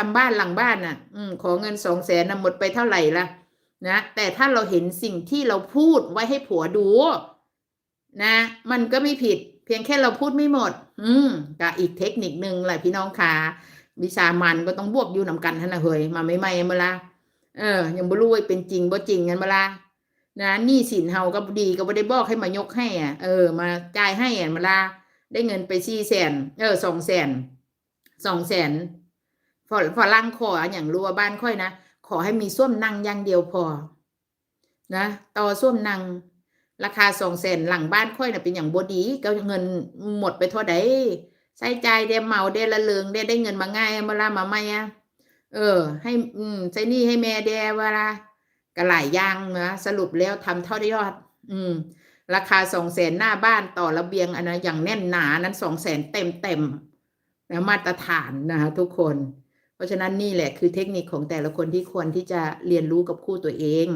ำบ้านหลังบ้านน่ะขอเงิน200,000นะหมดไปเท่าไหร่ละนะแต่ถ้าเราเห็นสิ่งที่เราพูดไว้ให้ผัวดูนะมันก็ไม่ผิดเพียงแค่เราพูดไม่หมดก็อีกเทคนิคนึงแหละพี่น้องค่ะวิชามันก็ต้องบวกอยู่นำกันท่านนะเฮยมาไม่เมื่อละยังบ่รู้ว่าเป็นจริงบ่จริงกันเมื่อละนะหนี้สินเฮาก็ดีก็บ่ได้บอกให้มายกให้มาจ่ายให้เมื่อละได้เงินไป400,000200,000200,000ฝรั่งขออย่างรู้ว่าบ้านค่อยนะขอให้มีส้วมนั่งอย่างเดียวพอนะต่อส้วมนั่งราคา200,000หลังบ้านค่อยน่ะเป็นอย่างบ่ดีก็เงินหมดไปเท่าใดใช้จ่ายได้เหมาได้ละเริงได้เงินมาง่ายเมื่อละมาใหม่ให้ใช้หนี้ให้แม่แด่เวลาก็หลายอย่างนะสรุปแล้วทำเท่าได้ยอดราคา200,000หน้าบ้านต่อระเบียงอันนั้นอย่างแน่นหนานั้น200,000เต็มนะมาตรฐานนะคะทุกคนเพราะฉะนั้นนี่แหละคือเทคนิคของแต่ละคนที่ควรที่จะเรียนรู้กับคู่ตัวเอง